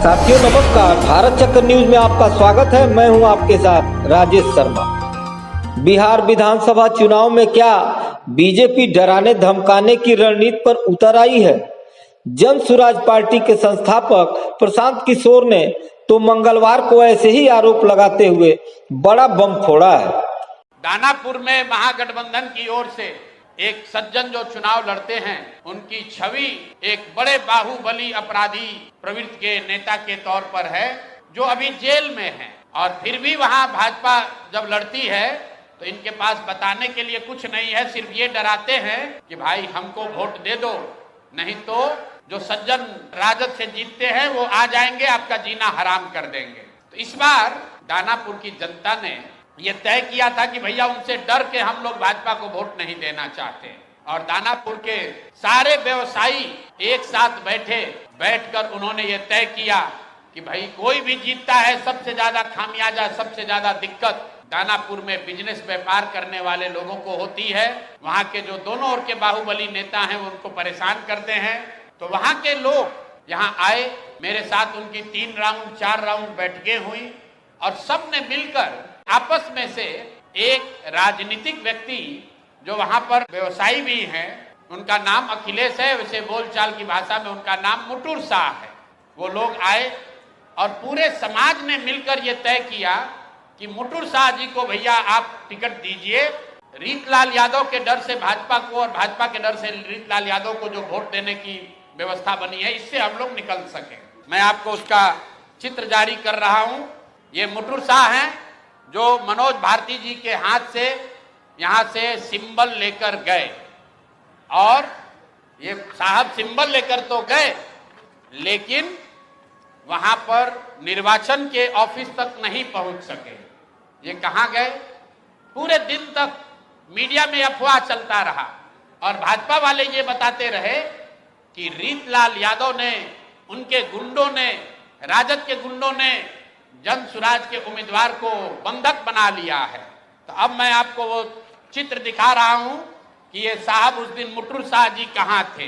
साथियों नमस्कार, भारत चक्र न्यूज में आपका स्वागत है। मैं हूं आपके साथ राजेश शर्मा। बिहार विधानसभा चुनाव में क्या बीजेपी डराने धमकाने की रणनीति पर उतर आई है? जन सुराज पार्टी के संस्थापक प्रशांत किशोर ने तो मंगलवार को ऐसे ही आरोप लगाते हुए बड़ा बम फोड़ा है। दानापुर में महागठबंधन की ओर से एक सज्जन जो चुनाव लड़ते हैं, उनकी छवि एक बड़े बाहुबली अपराधी प्रवृत्ति के नेता के तौर पर है, जो अभी जेल में है। और फिर भी वहां भाजपा जब लड़ती है तो इनके पास बताने के लिए कुछ नहीं है, सिर्फ ये डराते हैं कि भाई हमको वोट दे दो, नहीं तो जो सज्जन राजद से जीतते हैं वो आ जाएंगे, आपका जीना हराम कर देंगे। तो इस बार दानापुर की जनता ने ये तय किया था कि भैया उनसे डर के हम लोग भाजपा को वोट नहीं देना चाहते। और दानापुर के सारे व्यवसायी एक साथ बैठकर उन्होंने ये तय किया कि भाई कोई भी जीतता है, सबसे ज्यादा खामियाजा, सबसे ज्यादा दिक्कत दानापुर में बिजनेस व्यापार करने वाले लोगों को होती है। वहां के जो दोनों ओर के बाहुबली नेता हैं उनको परेशान करते हैं। तो वहां के लोग यहाँ आए, मेरे साथ उनकी 3 राउंड 4 राउंड बैठकें हुई और सबने मिलकर आपस में से एक राजनीतिक व्यक्ति जो वहां पर व्यवसायी भी हैं, उनका नाम अखिलेश है, वैसे बोलचाल की भाषा में उनका नाम मुटुर शाह है, वो लोग आए और पूरे समाज ने मिलकर ये तय किया कि मुटुर शाह जी को भैया आप टिकट दीजिए। रीतलाल यादव के डर से भाजपा को और भाजपा के डर से रीतलाल यादव को जो वोट देने की व्यवस्था बनी है, इससे हम लोग निकल सके। मैं आपको उसका चित्र जारी कर रहा हूं। ये मुटुर शाह हैं जो मनोज भारती जी के हाथ से यहां से सिंबल लेकर गए, और ये साहब सिंबल लेकर तो गए लेकिन वहां पर निर्वाचन के ऑफिस तक नहीं पहुंच सके। ये कहां गए? पूरे दिन तक मीडिया में अफवाह चलता रहा और भाजपा वाले ये बताते रहे कि रीतलाल यादव ने, उनके गुंडों ने, राजद के गुंडों ने जन सुराज के उम्मीदवार को बंधक बना लिया है। तो अब मैं आपको वो चित्र दिखा रहा हूं कि ये साहब उस दिन मुटुर शाह जी कहां थे।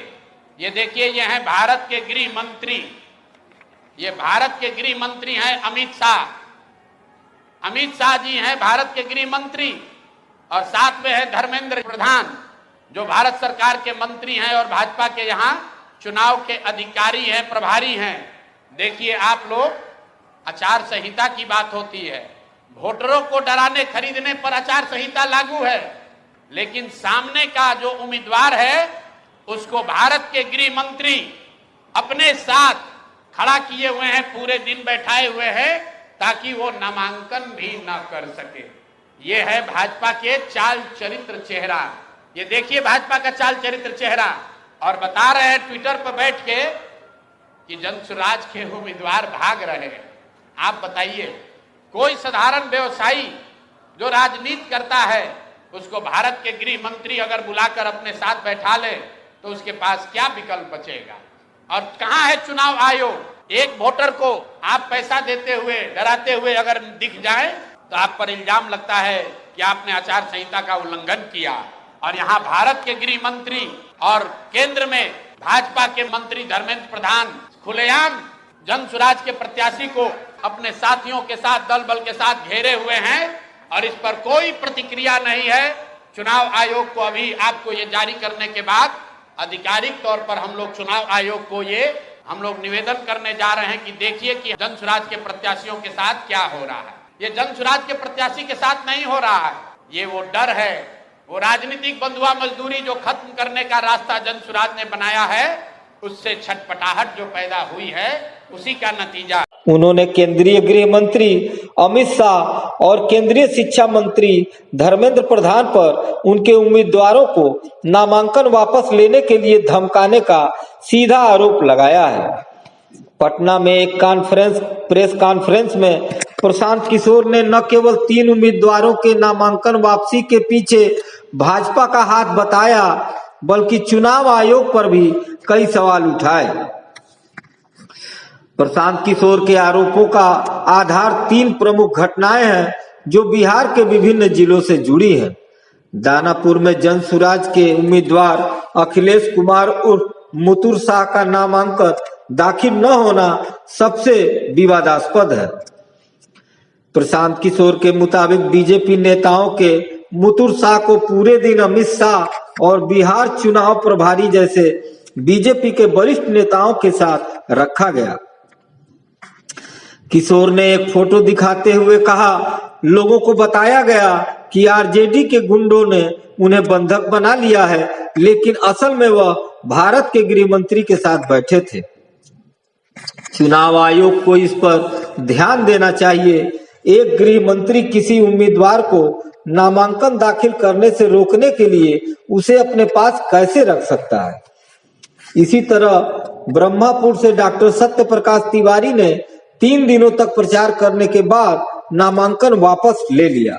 ये देखिए, ये हैं भारत के गृह मंत्री, ये भारत के गृह मंत्री हैं अमित शाह। अमित शाह जी हैं भारत के गृह मंत्री, और साथ में है धर्मेंद्र प्रधान जो भारत सरकार के मंत्री हैं और भाजपा के यहाँ चुनाव के अधिकारी हैं, प्रभारी हैं। देखिए आप लोग, आचार संहिता की बात होती है, वोटरों को डराने खरीदने पर आचार संहिता लागू है, लेकिन सामने का जो उम्मीदवार है उसको भारत के गृह मंत्री अपने साथ खड़ा किए हुए हैं, पूरे दिन बैठाए हुए हैं ताकि वो नामांकन भी ना कर सके। ये है भाजपा के चाल चरित्र चेहरा। ये देखिए भाजपा का चाल चरित्र चेहरा, और बता रहे हैं ट्विटर पर बैठ के कि जनसुराज के उम्मीदवार भाग रहे हैं। आप बताइए, कोई साधारण व्यवसायी जो राजनीति करता है उसको भारत के गृह मंत्री अगर बुलाकर अपने साथ बैठा ले तो उसके पास क्या विकल्प बचेगा? और कहां है चुनाव आयोग? एक वोटर को आप पैसा देते हुए, डराते हुए अगर दिख जाए तो आप पर इल्जाम लगता है कि आपने आचार संहिता का उल्लंघन किया। और यहाँ भारत के गृह मंत्री और केंद्र में भाजपा के मंत्री धर्मेंद्र प्रधान खुलेआम जन सुराज के प्रत्याशी को अपने साथियों के साथ, दल बल के साथ घेरे हुए हैं और इस पर कोई प्रतिक्रिया नहीं है। चुनाव आयोग को अभी आपको ये जारी करने के बाद आधिकारिक तौर पर हम लोग चुनाव आयोग को हम लोग निवेदन करने जा रहे हैं कि देखिए कि जन सुराज के प्रत्याशियों के साथ क्या हो रहा है। ये जन सुराज के प्रत्याशी के साथ नहीं हो रहा है, ये वो डर है, वो राजनीतिक बंधुआ मजदूरी जो खत्म करने का रास्ता जन सुराज ने बनाया है, उससे छटपटाहट जो पैदा हुई है, उसी का नतीजा। उन्होंने केंद्रीय गृह मंत्री अमित शाह और केंद्रीय शिक्षा मंत्री धर्मेंद्र प्रधान पर उनके उम्मीदवारों को नामांकन वापस लेने के लिए धमकाने का सीधा आरोप लगाया है। पटना में एक प्रेस कॉन्फ्रेंस में प्रशांत किशोर ने न केवल 3 उम्मीदवारों के नामांकन वापसी के पीछे भाजपा का हाथ बताया, बल्कि चुनाव आयोग पर भी कई सवाल उठाए। प्रशांत किशोर के आरोपों का आधार 3 प्रमुख घटनाएं हैं जो बिहार के विभिन्न जिलों से जुड़ी हैं। दानापुर में जन सुराज के उम्मीदवार अखिलेश कुमार उर्फ मुटुर शाह का नामांकन दाखिल न होना सबसे विवादास्पद है। प्रशांत किशोर के मुताबिक बीजेपी नेताओं के मुतुर शाह को पूरे दिन अमित शाह और बिहार चुनाव प्रभारी जैसे बीजेपी के वरिष्ठ नेताओं के साथ रखा गया। किशोर ने एक फोटो दिखाते हुए कहा, लोगों को बताया गया कि आरजेडी के गुंडों ने उन्हें बंधक बना लिया है, लेकिन असल में वह भारत के गृह मंत्री के साथ बैठे थे। चुनाव आयोग को इस पर ध्यान देना चाहिए। एक गृह मंत्री किसी उम्मीदवार को नामांकन दाखिल करने से रोकने के लिए उसे अपने पास कैसे रख सकता है। इसी तरह ब्रह्मापुर से डॉक्टर सत्य प्रकाश तिवारी ने 3 दिनों तक प्रचार करने के बाद नामांकन वापस ले लिया।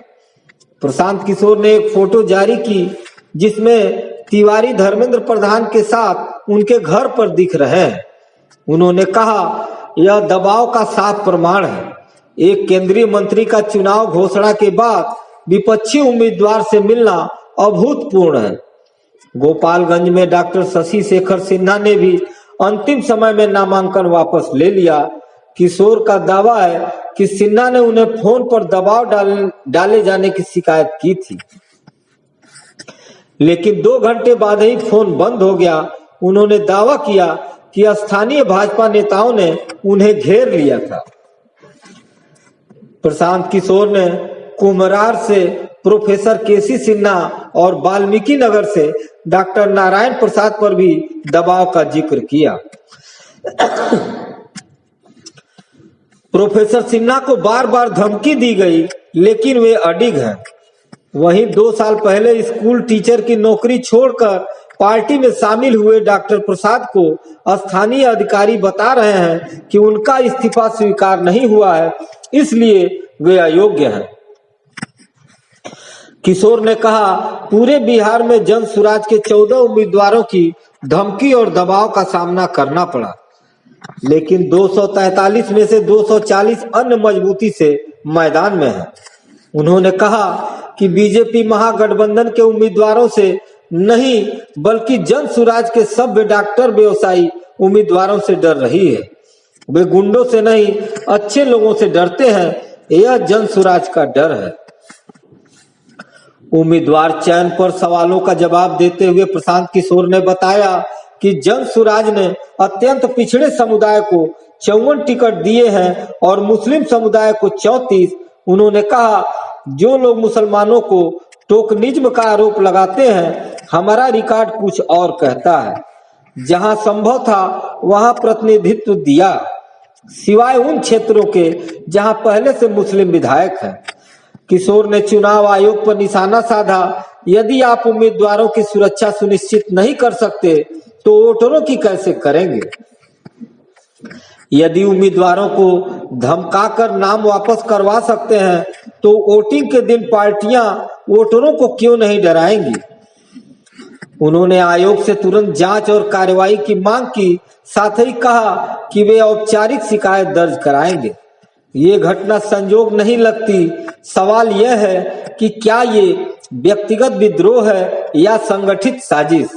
प्रशांत किशोर ने एक फोटो जारी की जिसमें तिवारी धर्मेंद्र प्रधान के साथ उनके घर पर दिख रहे हैं। उन्होंने कहा, यह दबाव का साफ प्रमाण है। एक केंद्रीय मंत्री का चुनाव घोषणा के बाद विपक्षी उम्मीदवार से मिलना अभूतपूर्व है। गोपालगंज में डॉक्टर शशि शेखर सिन्हा ने भी अंतिम समय में नामांकन वापस ले लिया। किशोर का दावा है कि सिन्हा ने उन्हें फोन पर दबाव डाले जाने की शिकायत की थी, लेकिन 2 घंटे बाद ही फोन बंद हो गया। उन्होंने दावा किया कि स्थानीय भाजपा नेताओं ने उन्हें घेर लिया था। प्रशांत किशोर ने कुमरार से प्रोफेसर केसी सिन्हा और वाल्मीकि नगर से डॉक्टर नारायण प्रसाद पर भी दबाव का जिक्र किया। प्रोफेसर सिन्हा को बार बार धमकी दी गई, लेकिन वे अडिग हैं। वहीं 2 साल पहले स्कूल टीचर की नौकरी छोड़कर पार्टी में शामिल हुए डॉक्टर प्रसाद को स्थानीय अधिकारी बता रहे हैं कि उनका इस्तीफा स्वीकार नहीं हुआ है, इसलिए वे अयोग्य हैं। किशोर ने कहा, पूरे बिहार में जन सुराज के 14 उम्मीदवारों की धमकी और दबाव का सामना करना पड़ा, लेकिन 243 में से 240 अन्य मजबूती से मैदान में हैं। उन्होंने कहा कि बीजेपी महागठबंधन के उम्मीदवारों से नहीं, बल्कि जन सुराज के सभ्य डॉक्टर व्यवसायी उम्मीदवारों से डर रही है। वे गुंडों से नहीं, अच्छे लोगों से डरते हैं। यह जन सुराज का डर है। उम्मीदवार चयन पर सवालों का जवाब देते हुए प्रशांत किशोर ने बताया कि जन सुराज ने अत्यंत पिछड़े समुदाय को 54 टिकट दिए हैं और मुस्लिम समुदाय को 34। उन्होंने कहा, जो लोग मुसलमानों को टोकनिज्म का आरोप लगाते हैं, हमारा रिकॉर्ड कुछ और कहता है। जहां संभव था वहां प्रतिनिधित्व दिया, सिवाय उन क्षेत्रों के जहां पहले से मुस्लिम विधायक हैं। किशोर ने चुनाव आयोग पर निशाना साधा, यदि आप उम्मीदवारों की सुरक्षा सुनिश्चित नहीं कर सकते तो वोटरों की कैसे करेंगे। यदि उम्मीदवारों को धमकाकर नाम वापस करवा सकते हैं तो वोटिंग के दिन पार्टियां वोटरों को क्यों नहीं डराएंगी। उन्होंने आयोग से तुरंत जांच और कार्रवाई की मांग की, साथ ही कहा कि वे औपचारिक शिकायत दर्ज कराएंगे। ये घटना संजोग नहीं लगती। सवाल यह है कि क्या ये व्यक्तिगत विद्रोह है या संगठित साजिश।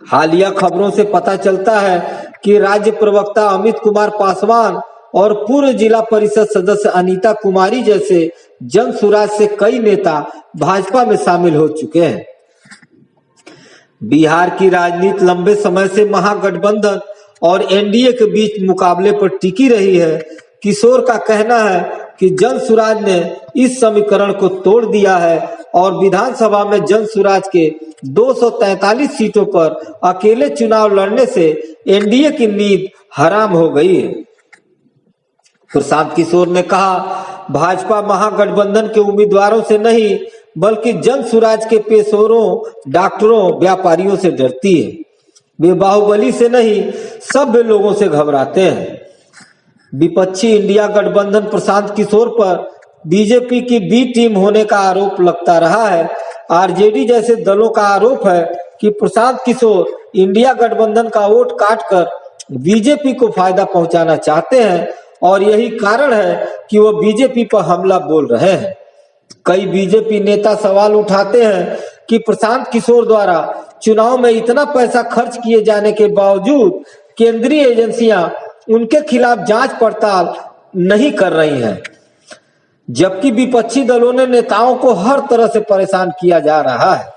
हालिया खबरों से पता चलता है कि राज्य प्रवक्ता अमित कुमार पासवान और पूर्व जिला परिषद सदस्य अनीता कुमारी जैसे जन सुराज से कई नेता भाजपा में शामिल हो चुके हैं। बिहार की राजनीति लंबे समय से महागठबंधन और एनडीए के बीच मुकाबले पर टिकी रही है। किशोर का कहना है कि जन सुराज ने इस समीकरण को तोड़ दिया है और विधानसभा में जन सुराज के 243 सीटों पर अकेले चुनाव लड़ने से एनडीए की नींद हराम हो गई है। प्रशांत किशोर ने कहा, भाजपा महागठबंधन के उम्मीदवारों से नहीं, बल्कि जन सुराज के पेशेवरों, डॉक्टरों, व्यापारियों से डरती है। वे बाहुबली से नहीं, सभ्य लोगों से घबराते हैं। विपक्षी इंडिया गठबंधन प्रशांत किशोर पर बीजेपी की बी टीम होने का आरोप लगता रहा है। आरजेडी जैसे दलों का आरोप है कि प्रशांत किशोर इंडिया गठबंधन का वोट काटकर बीजेपी को फायदा पहुंचाना चाहते हैं और यही कारण है कि वो बीजेपी पर हमला बोल रहे हैं। कई बीजेपी नेता सवाल उठाते हैं कि प्रशांत किशोर द्वारा चुनाव में इतना पैसा खर्च किए जाने के बावजूद केंद्रीय एजेंसियां उनके खिलाफ जांच पड़ताल नहीं कर रही हैं, जबकि विपक्षी दलों ने नेताओं को हर तरह से परेशान किया जा रहा है।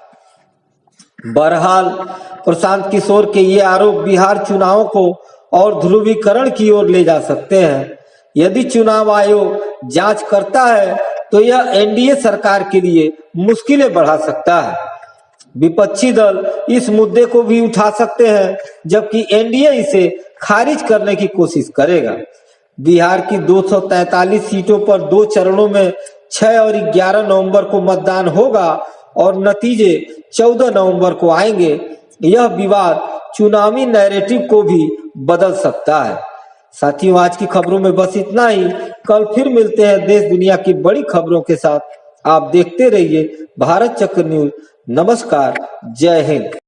बहरहाल प्रशांत किशोर के ये आरोप बिहार चुनावों को और ध्रुवीकरण की ओर ले जा सकते हैं। यदि चुनाव आयोग जांच करता है तो यह एनडीए सरकार के लिए मुश्किलें बढ़ा सकता है। विपक्षी दल इस मुद्दे को भी उठा सकते हैं, जबकि एनडीए इसे खारिज करने की कोशिश करेगा। बिहार की 243 सीटों पर 2 चरणों में 6 और 11 नवंबर को मतदान होगा और नतीजे 14 नवंबर को आएंगे। यह विवाद चुनावी नैरेटिव को भी बदल सकता है। साथियों, आज की खबरों में बस इतना ही। कल फिर मिलते हैं देश दुनिया की बड़ी खबरों के साथ। आप देखते रहिए भारत चक्र न्यूज। नमस्कार, जय हिंद।